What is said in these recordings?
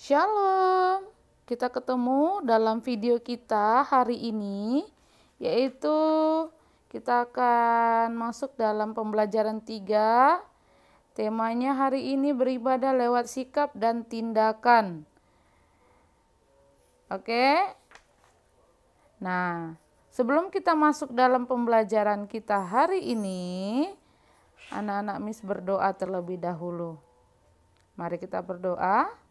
Shalom, kita ketemu dalam video kita hari ini, yaitu kita akan masuk dalam pembelajaran 3. Temanya hari ini beribadah lewat sikap dan tindakan. Oke. Nah, sebelum kita masuk dalam pembelajaran kita hari ini, anak-anak Miss berdoa terlebih dahulu. Mari kita berdoa.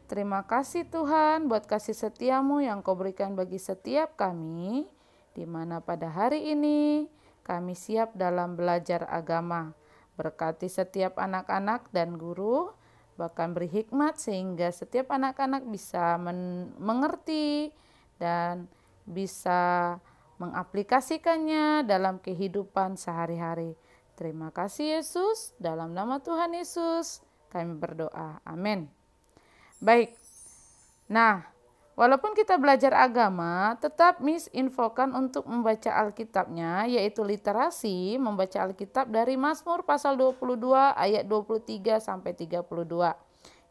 Terima kasih Tuhan buat kasih setiamu yang Kau berikan bagi setiap kami, di mana pada hari ini kami siap dalam belajar agama. Berkati setiap anak-anak dan guru, bahkan beri hikmat sehingga setiap anak-anak bisa mengerti dan bisa mengaplikasikannya dalam kehidupan sehari-hari. Terima kasih Yesus, dalam nama Tuhan Yesus kami berdoa. Amin. Baik, nah walaupun kita belajar agama, tetap Miss infokan untuk membaca Alkitabnya, yaitu literasi, membaca Alkitab dari Mazmur pasal 22 ayat 23 sampai 32.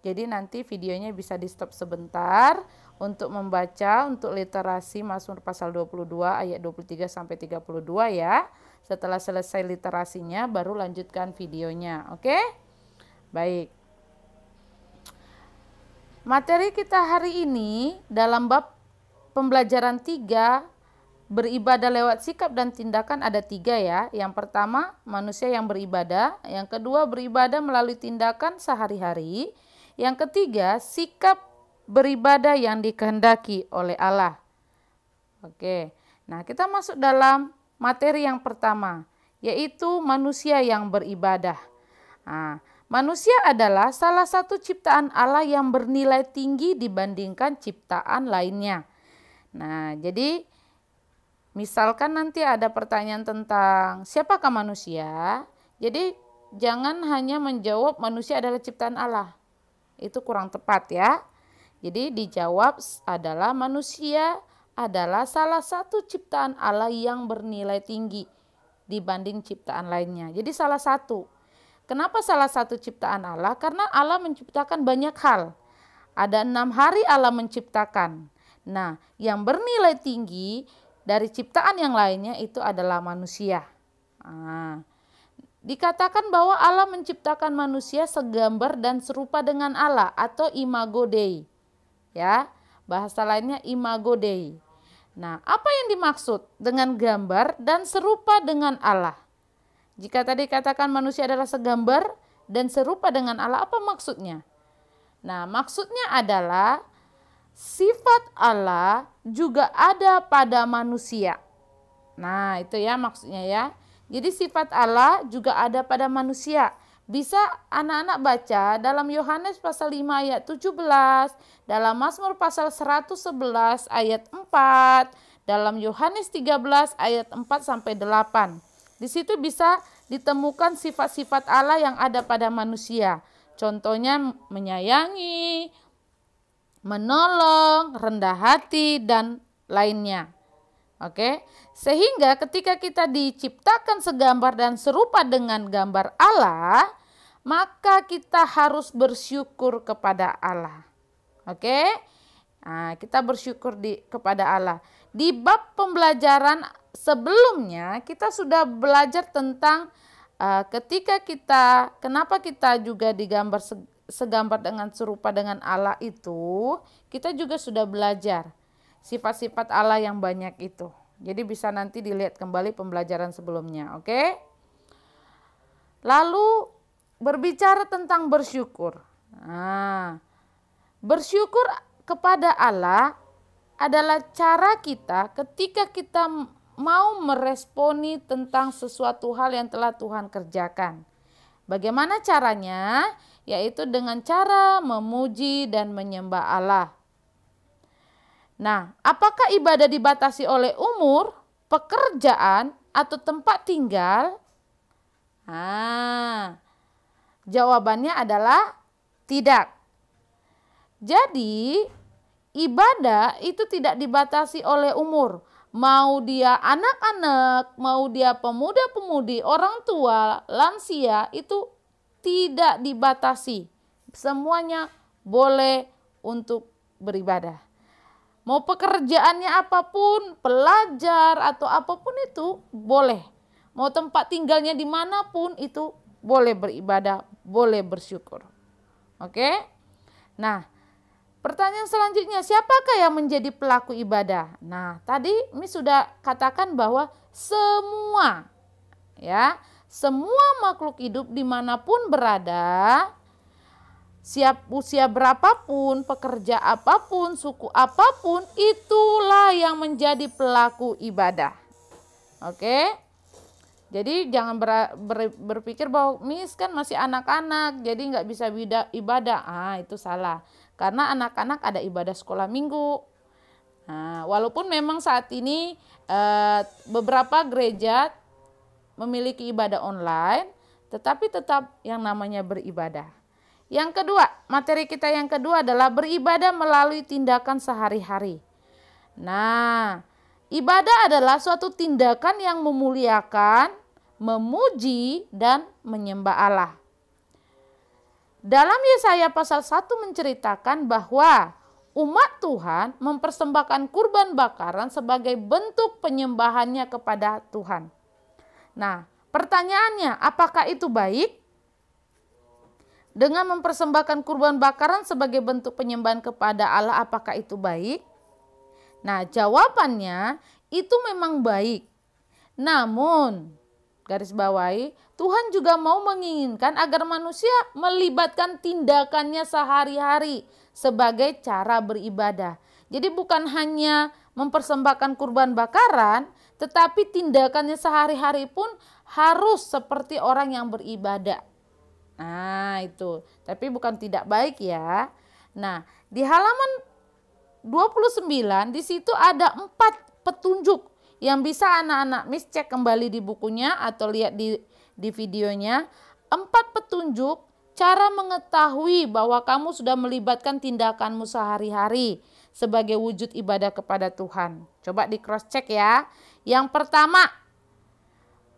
Jadi nanti videonya bisa di stop sebentar untuk membaca, untuk literasi Mazmur pasal 22 ayat 23 sampai 32 ya. Setelah selesai literasinya baru lanjutkan videonya, oke? Baik. Materi kita hari ini dalam bab pembelajaran 3 beribadah lewat sikap dan tindakan ada 3 ya. Yang pertama manusia yang beribadah, yang kedua beribadah melalui tindakan sehari-hari, yang ketiga sikap beribadah yang dikehendaki oleh Allah. Oke, nah kita masuk dalam materi yang pertama, yaitu manusia yang beribadah. Nah, manusia adalah salah satu ciptaan Allah yang bernilai tinggi dibandingkan ciptaan lainnya. Nah, jadi misalkan nanti ada pertanyaan tentang siapakah manusia, jadi jangan hanya menjawab manusia adalah ciptaan Allah. Itu kurang tepat ya. Jadi dijawab adalah manusia adalah salah satu ciptaan Allah yang bernilai tinggi dibanding ciptaan lainnya. Jadi salah satu. Kenapa salah satu ciptaan Allah? Karena Allah menciptakan banyak hal. Ada 6 hari Allah menciptakan. Nah, yang bernilai tinggi dari ciptaan yang lainnya itu adalah manusia. Nah, dikatakan bahwa Allah menciptakan manusia segambar dan serupa dengan Allah atau imago Dei. Ya, bahasa lainnya imago Dei. Nah, apa yang dimaksud dengan gambar dan serupa dengan Allah? Jika tadi katakan manusia adalah segambar dan serupa dengan Allah, apa maksudnya? Nah, maksudnya adalah sifat Allah juga ada pada manusia. Nah, itu ya maksudnya ya. Jadi sifat Allah juga ada pada manusia. Bisa anak-anak baca dalam Yohanes pasal 5 ayat 17, dalam Mazmur pasal 111 ayat 4, dalam Yohanes 13 ayat 4 sampai 8. Di situ bisa ditemukan sifat-sifat Allah yang ada pada manusia. Contohnya menyayangi, menolong, rendah hati, dan lainnya. Oke, sehingga ketika kita diciptakan segambar dan serupa dengan gambar Allah, maka kita harus bersyukur kepada Allah. Oke, nah, kita bersyukur kepada Allah. Di bab pembelajaran sebelumnya kita sudah belajar tentang kenapa kita juga digambar segambar dengan serupa dengan Allah itu, kita juga sudah belajar sifat-sifat Allah yang banyak itu. Jadi bisa nanti dilihat kembali pembelajaran sebelumnya, oke? Lalu berbicara tentang bersyukur. Nah, bersyukur kepada Allah adalah cara kita ketika kita mau meresponi tentang sesuatu hal yang telah Tuhan kerjakan. Bagaimana caranya? Yaitu dengan cara memuji dan menyembah Allah. Nah, apakah ibadah dibatasi oleh umur, pekerjaan, atau tempat tinggal? Nah, jawabannya adalah tidak. Jadi, ibadah itu tidak dibatasi oleh umur. Mau dia anak-anak, mau dia pemuda-pemudi, orang tua, lansia, itu tidak dibatasi. Semuanya boleh untuk beribadah. Mau pekerjaannya apapun, pelajar atau apapun itu boleh. Mau tempat tinggalnya dimanapun itu boleh beribadah, boleh bersyukur. Oke? Nah, pertanyaan selanjutnya, siapakah yang menjadi pelaku ibadah? Nah, tadi Miss sudah katakan bahwa semua, ya, semua makhluk hidup dimanapun berada, siap usia berapapun, pekerja apapun, suku apapun, itulah yang menjadi pelaku ibadah. Oke? Jadi jangan berpikir bahwa Miss kan masih anak-anak, jadi nggak bisa ibadah. Itu salah. Karena anak-anak ada ibadah sekolah minggu. Nah, walaupun memang saat ini beberapa gereja memiliki ibadah online, tetapi tetap yang namanya beribadah. Yang kedua, materi kita yang kedua adalah beribadah melalui tindakan sehari-hari. Nah, ibadah adalah suatu tindakan yang memuliakan, memuji, dan menyembah Allah. Dalam Yesaya pasal 1 menceritakan bahwa umat Tuhan mempersembahkan kurban bakaran sebagai bentuk penyembahannya kepada Tuhan. Nah, pertanyaannya, apakah itu baik? Dengan mempersembahkan kurban bakaran sebagai bentuk penyembahan kepada Allah, apakah itu baik? Nah, jawabannya itu memang baik. Namun, garis bawahi, Tuhan juga mau menginginkan agar manusia melibatkan tindakannya sehari-hari sebagai cara beribadah. Jadi bukan hanya mempersembahkan kurban bakaran, tetapi tindakannya sehari-hari pun harus seperti orang yang beribadah. Nah, itu. Tapi bukan tidak baik ya. Nah, di halaman 29 di situ ada 4 petunjuk yang bisa anak-anak Miss cek kembali di bukunya atau lihat di videonya. 4 petunjuk cara mengetahui bahwa kamu sudah melibatkan tindakanmu sehari-hari sebagai wujud ibadah kepada Tuhan. Coba di cross check ya. Yang pertama,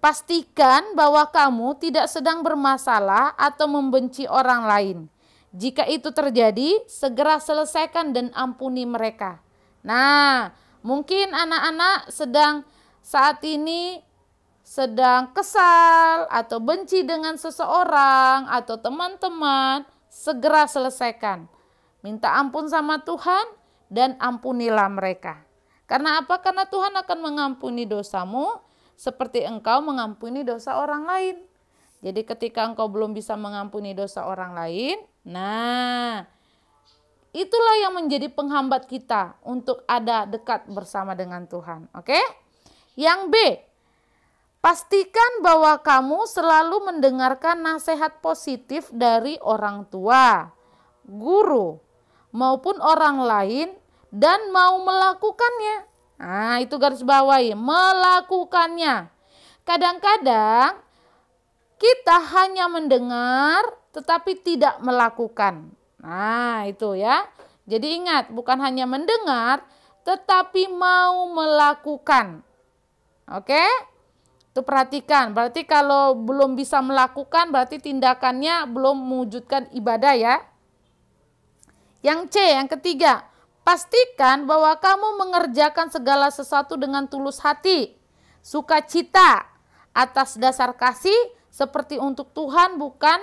pastikan bahwa kamu tidak sedang bermasalah atau membenci orang lain. Jika itu terjadi, segera selesaikan dan ampuni mereka. Nah, mungkin anak-anak saat ini sedang kesal atau benci dengan seseorang atau teman-teman, segera selesaikan. Minta ampun sama Tuhan dan ampunilah mereka. Karena apa? Karena Tuhan akan mengampuni dosamu seperti engkau mengampuni dosa orang lain. Jadi ketika engkau belum bisa mengampuni dosa orang lain, nah itulah yang menjadi penghambat kita untuk ada dekat bersama dengan Tuhan. Oke? Yang B, pastikan bahwa kamu selalu mendengarkan nasihat positif dari orang tua, guru, maupun orang lain dan mau melakukannya. Nah, itu garis bawahi, melakukannya. Kadang-kadang kita hanya mendengar tetapi tidak melakukan. Nah, itu ya. Jadi ingat, bukan hanya mendengar tetapi mau melakukan. Oke? Itu perhatikan. Berarti kalau belum bisa melakukan berarti tindakannya belum mewujudkan ibadah ya. Yang C, yang ketiga, pastikan bahwa kamu mengerjakan segala sesuatu dengan tulus hati, sukacita, atas dasar kasih seperti untuk Tuhan, bukan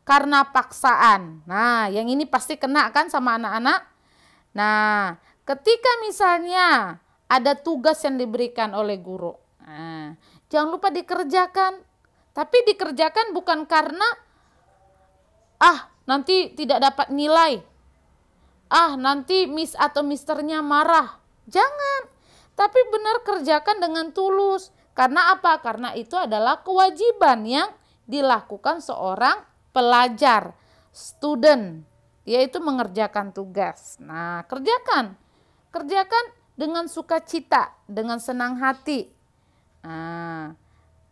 karena paksaan. Nah, yang ini pasti kena kan sama anak-anak. Nah, ketika misalnya ada tugas yang diberikan oleh guru, nah, jangan lupa dikerjakan. Tapi dikerjakan bukan karena nanti tidak dapat nilai. Nanti miss atau misternya marah. Jangan. Tapi benar kerjakan dengan tulus. Karena apa? Karena itu adalah kewajiban yang dilakukan seorang pelajar, student, yaitu mengerjakan tugas. Nah, kerjakan. Kerjakan dengan sukacita, dengan senang hati. Nah,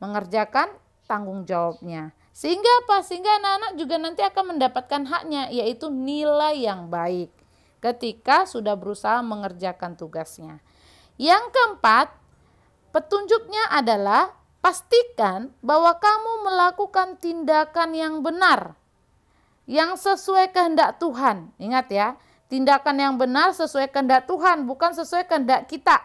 mengerjakan tanggung jawabnya. Sehingga apa? Sehingga anak-anak juga nanti akan mendapatkan haknya, yaitu nilai yang baik ketika sudah berusaha mengerjakan tugasnya. Yang keempat, petunjuknya adalah pastikan bahwa kamu melakukan tindakan yang benar, yang sesuai kehendak Tuhan. Ingat ya, tindakan yang benar sesuai kehendak Tuhan, bukan sesuai kehendak kita.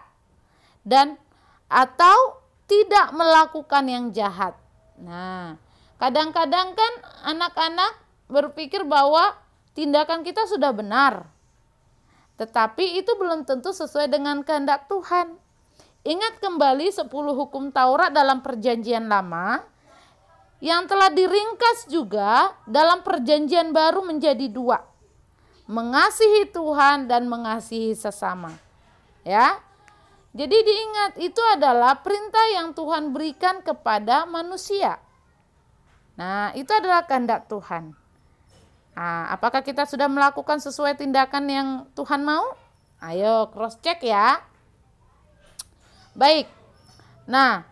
Dan atau tidak melakukan yang jahat. Nah, kadang-kadang kan anak-anak berpikir bahwa tindakan kita sudah benar. Tetapi itu belum tentu sesuai dengan kehendak Tuhan. Ingat kembali 10 hukum Taurat dalam perjanjian lama yang telah diringkas juga dalam perjanjian baru menjadi 2. Mengasihi Tuhan dan mengasihi sesama. Ya. Jadi diingat, itu adalah perintah yang Tuhan berikan kepada manusia. Nah, itu adalah kehendak Tuhan. Nah, apakah kita sudah melakukan sesuai tindakan yang Tuhan mau? Ayo cross check ya. Baik. Nah,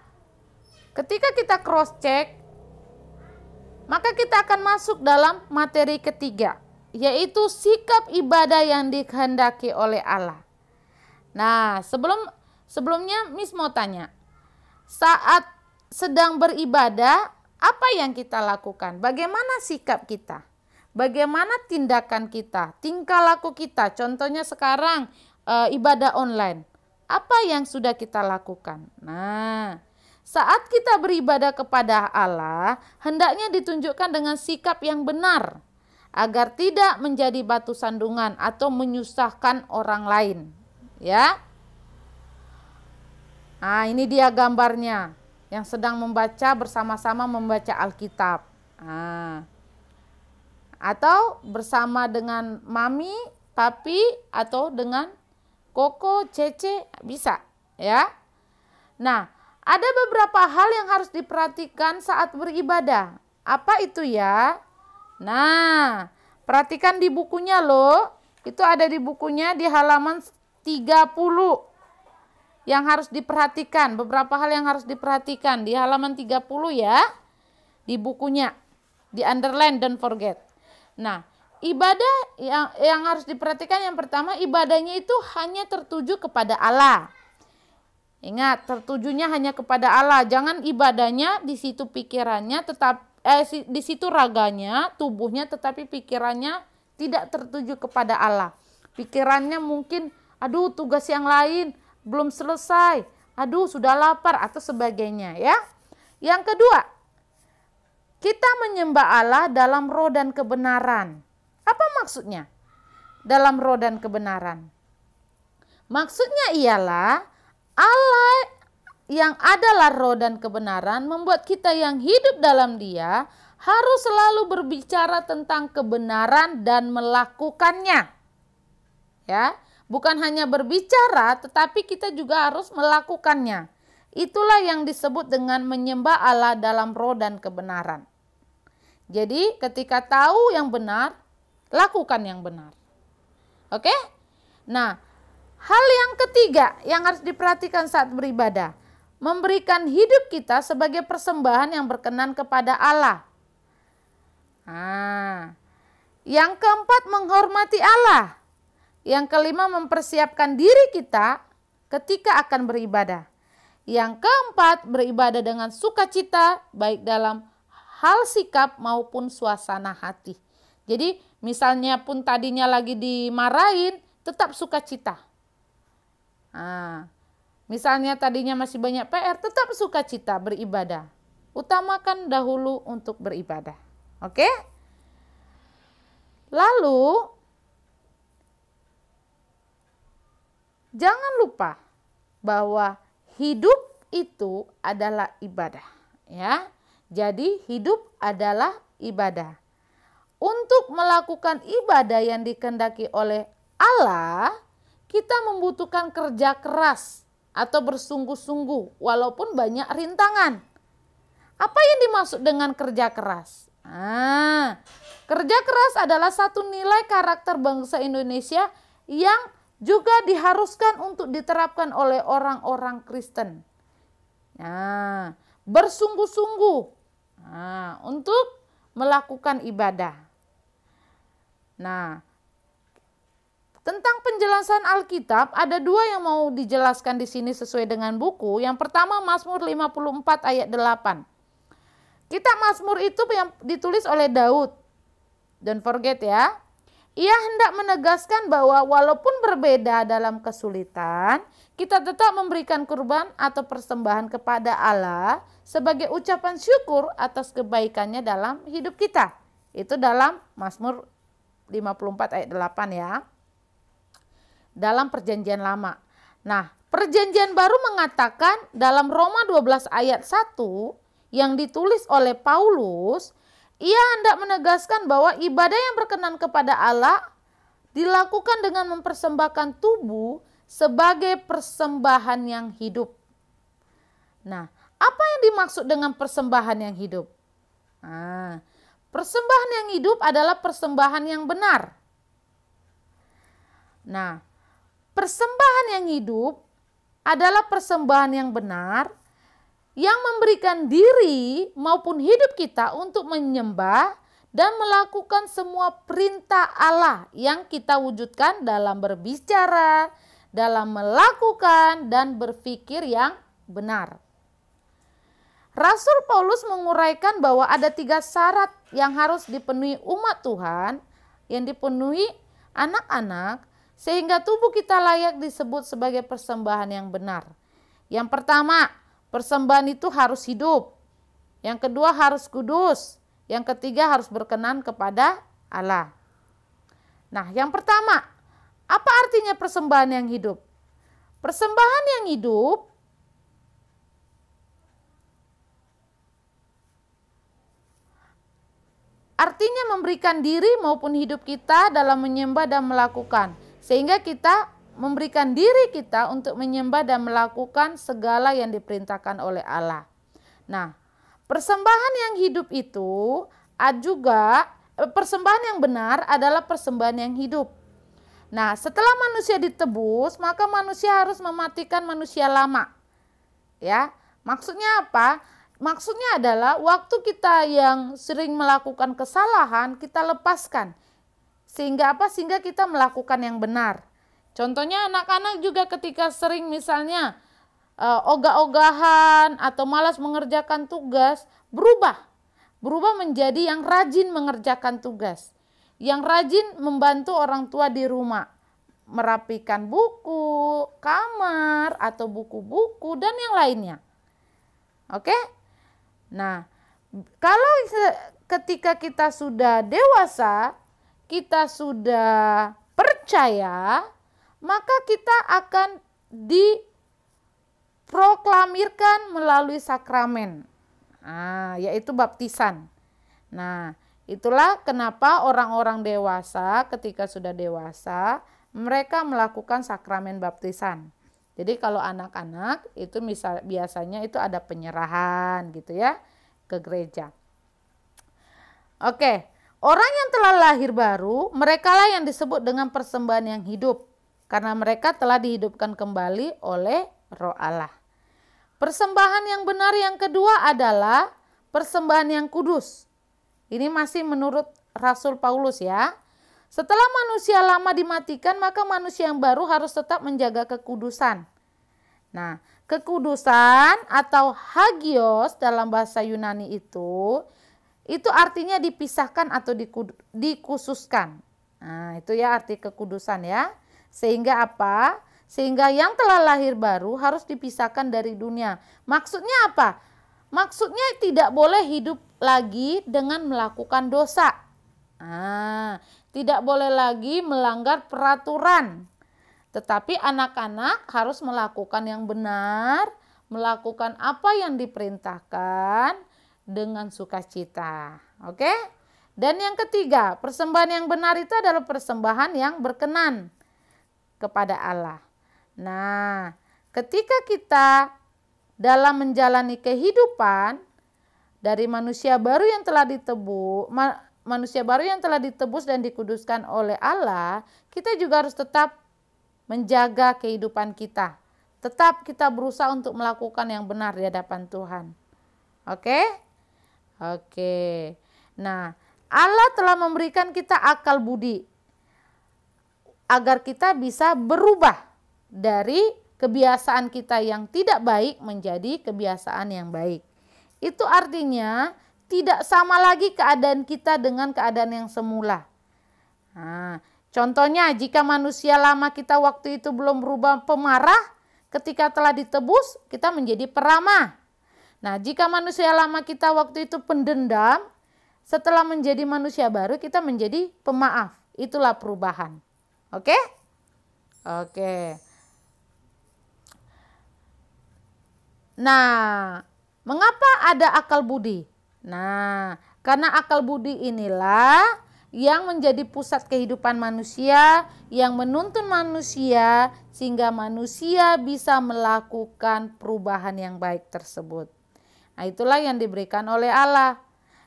ketika kita cross check, maka kita akan masuk dalam materi ketiga, yaitu sikap ibadah yang dikehendaki oleh Allah. Nah, sebelumnya Miss mau tanya, saat sedang beribadah, apa yang kita lakukan? Bagaimana sikap kita? Bagaimana tindakan kita? Tingkah laku kita? Contohnya sekarang ibadah online. Apa yang sudah kita lakukan? Nah, saat kita beribadah kepada Allah, hendaknya ditunjukkan dengan sikap yang benar, agar tidak menjadi batu sandungan atau menyusahkan orang lain. Ya. Nah, ini dia gambarnya yang sedang membaca bersama-sama membaca Alkitab. Nah, atau bersama dengan mami, papi, atau dengan koko, cece, bisa ya. Nah, ada beberapa hal yang harus diperhatikan saat beribadah. Apa itu ya? Nah, perhatikan di bukunya loh. Itu ada di bukunya di halaman 30. Yang harus diperhatikan, beberapa hal yang harus diperhatikan di halaman 30 ya. Di bukunya. Di underline, don't forget. Nah, ibadah yang harus diperhatikan yang pertama, ibadahnya itu hanya tertuju kepada Allah. Ingat, tertujunya hanya kepada Allah. Jangan ibadahnya di situ pikirannya di situ raganya, tubuhnya, tetapi pikirannya tidak tertuju kepada Allah. Pikirannya mungkin, aduh tugas yang lain belum selesai, aduh sudah lapar atau sebagainya ya. Yang kedua, kita menyembah Allah dalam roh dan kebenaran. Apa maksudnya? Dalam roh dan kebenaran. Maksudnya ialah Allah yang adalah roh dan kebenaran membuat kita yang hidup dalam Dia harus selalu berbicara tentang kebenaran dan melakukannya. Ya, bukan hanya berbicara tetapi kita juga harus melakukannya. Itulah yang disebut dengan menyembah Allah dalam roh dan kebenaran. Jadi ketika tahu yang benar, lakukan yang benar. Oke? Nah, hal yang ketiga yang harus diperhatikan saat beribadah, memberikan hidup kita sebagai persembahan yang berkenan kepada Allah. Nah, yang keempat, menghormati Allah. Yang kelima, mempersiapkan diri kita ketika akan beribadah. Yang keempat, beribadah dengan sukacita baik dalam hal sikap maupun suasana hati. Jadi misalnya pun tadinya lagi dimarahin, tetap sukacita. Nah, misalnya tadinya masih banyak PR, tetap sukacita beribadah. Utamakan dahulu untuk beribadah. Oke? Lalu, jangan lupa bahwa hidup itu adalah ibadah. Ya, jadi hidup adalah ibadah. Untuk melakukan ibadah yang dikehendaki oleh Allah, kita membutuhkan kerja keras atau bersungguh-sungguh walaupun banyak rintangan. Apa yang dimaksud dengan kerja keras? Kerja keras adalah satu nilai karakter bangsa Indonesia yang juga diharuskan untuk diterapkan oleh orang-orang Kristen. Nah, bersungguh-sungguh untuk melakukan ibadah. Nah, tentang penjelasan Alkitab ada dua yang mau dijelaskan di sini sesuai dengan buku. Yang pertama Mazmur 54 ayat 8. Kitab Mazmur itu yang ditulis oleh Daud. Don't forget ya. Ia hendak menegaskan bahwa walaupun berbeda dalam kesulitan, kita tetap memberikan kurban atau persembahan kepada Allah sebagai ucapan syukur atas kebaikannya dalam hidup kita. Itu dalam Mazmur 54 ayat 8 ya. Dalam perjanjian lama. Nah, perjanjian baru mengatakan dalam Roma 12 ayat 1 yang ditulis oleh Paulus, ia hendak menegaskan bahwa ibadah yang berkenan kepada Allah dilakukan dengan mempersembahkan tubuh sebagai persembahan yang hidup. Nah, apa yang dimaksud dengan persembahan yang hidup? Nah, persembahan yang hidup adalah persembahan yang benar. Nah, persembahan yang hidup adalah persembahan yang benar yang memberikan diri maupun hidup kita untuk menyembah dan melakukan semua perintah Allah yang kita wujudkan dalam berbicara, dalam melakukan dan berpikir yang benar. Rasul Paulus menguraikan bahwa ada 3 syarat yang harus dipenuhi umat Tuhan, yang dipenuhi anak-anak, sehingga tubuh kita layak disebut sebagai persembahan yang benar. Yang pertama, persembahan itu harus hidup. Yang kedua harus kudus. Yang ketiga harus berkenan kepada Allah. Nah, yang pertama, apa artinya persembahan yang hidup? Persembahan yang hidup artinya memberikan diri maupun hidup kita dalam menyembah dan melakukan. Sehingga kita memberikan diri kita untuk menyembah dan melakukan segala yang diperintahkan oleh Allah. Nah, persembahan yang hidup itu juga persembahan yang benar adalah persembahan yang hidup. Nah, setelah manusia ditebus, maka manusia harus mematikan manusia lama. Ya, maksudnya apa? Maksudnya adalah waktu kita yang sering melakukan kesalahan, kita lepaskan. Sehingga apa? Sehingga kita melakukan yang benar. Contohnya anak-anak juga ketika sering misalnya ogah-ogahan atau malas mengerjakan tugas, berubah menjadi yang rajin mengerjakan tugas, yang rajin membantu orang tua di rumah, merapikan buku, kamar atau buku-buku dan yang lainnya. Oke? Nah, kalau ketika kita sudah dewasa, kita sudah percaya, maka kita akan diproklamirkan melalui sakramen, yaitu baptisan. Nah, itulah kenapa orang-orang dewasa ketika sudah dewasa, mereka melakukan sakramen baptisan. Jadi kalau anak-anak itu biasanya itu ada penyerahan gitu ya ke gereja. Oke, orang yang telah lahir baru, merekalah yang disebut dengan persembahan yang hidup. Karena mereka telah dihidupkan kembali oleh Roh Allah. Persembahan yang benar yang kedua adalah persembahan yang kudus. Ini masih menurut Rasul Paulus ya. Setelah manusia lama dimatikan, maka manusia yang baru harus tetap menjaga kekudusan. Nah, kekudusan atau hagios dalam bahasa Yunani itu artinya dipisahkan atau dikhususkan. Nah, itu ya arti kekudusan ya. Sehingga apa? Sehingga yang telah lahir baru harus dipisahkan dari dunia. Maksudnya apa? Maksudnya tidak boleh hidup lagi dengan melakukan dosa. Tidak boleh lagi melanggar peraturan. Tetapi anak-anak harus melakukan yang benar, melakukan apa yang diperintahkan dengan sukacita. Oke? Dan yang ketiga, persembahan yang benar itu adalah persembahan yang berkenan kepada Allah. Nah, ketika kita dalam menjalani kehidupan dari manusia baru yang telah ditebus dan dikuduskan oleh Allah, kita juga harus tetap menjaga kehidupan kita. Tetap kita berusaha untuk melakukan yang benar di hadapan Tuhan. Oke? Oke. Nah, Allah telah memberikan kita akal budi agar kita bisa berubah dari kebiasaan kita yang tidak baik menjadi kebiasaan yang baik. Itu artinya tidak sama lagi keadaan kita dengan keadaan yang semula. Nah, contohnya jika manusia lama kita waktu itu belum berubah pemarah, ketika telah ditebus kita menjadi peramah. Nah, jika manusia lama kita waktu itu pendendam, setelah menjadi manusia baru kita menjadi pemaaf. Itulah perubahan. Oke? Oke. Nah, mengapa ada akal budi? Nah, karena akal budi inilah yang menjadi pusat kehidupan manusia, yang menuntun manusia sehingga manusia bisa melakukan perubahan yang baik tersebut. Nah, itulah yang diberikan oleh Allah.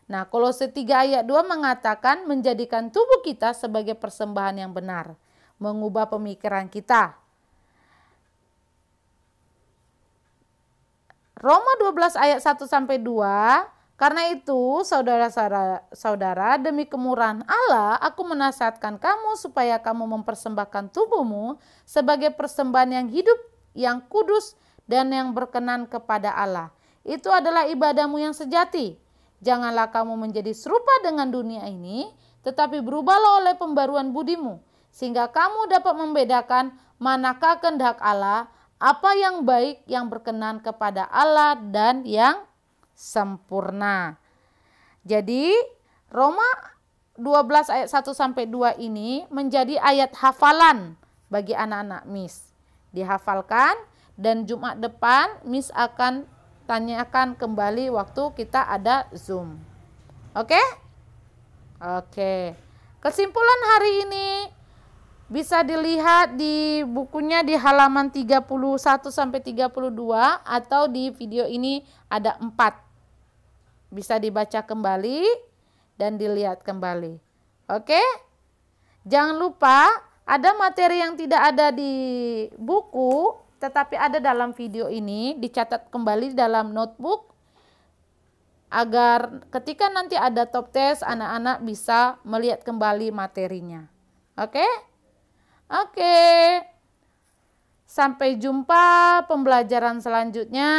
Nah, Kolose 3 ayat 2 mengatakan menjadikan tubuh kita sebagai persembahan yang benar, mengubah pemikiran kita. Roma 12 ayat 1 sampai 2, karena itu saudara-saudara demi kemurahan Allah aku menasihatkan kamu supaya kamu mempersembahkan tubuhmu sebagai persembahan yang hidup, yang kudus dan yang berkenan kepada Allah. Itu adalah ibadahmu yang sejati. Janganlah kamu menjadi serupa dengan dunia ini, tetapi berubahlah oleh pembaruan budimu, sehingga kamu dapat membedakan manakah kehendak Allah, apa yang baik, yang berkenan kepada Allah dan yang sempurna. Jadi Roma 12 ayat 1 sampai 2 ini menjadi ayat hafalan bagi anak-anak Miss. Dihafalkan dan Jumat depan Miss akan tanyakan kembali waktu kita ada Zoom. Oke? Oke. Kesimpulan hari ini bisa dilihat di bukunya di halaman 31 sampai 32 atau di video ini ada 4. Bisa dibaca kembali dan dilihat kembali. Oke? Jangan lupa ada materi yang tidak ada di buku tetapi ada dalam video ini, dicatat kembali dalam notebook agar ketika nanti ada top test anak-anak bisa melihat kembali materinya. Oke? Oke, sampai jumpa pembelajaran selanjutnya.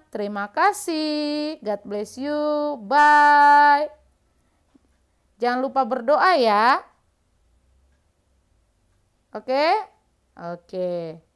Terima kasih. God bless you. Bye. Jangan lupa berdoa ya. Oke? Oke.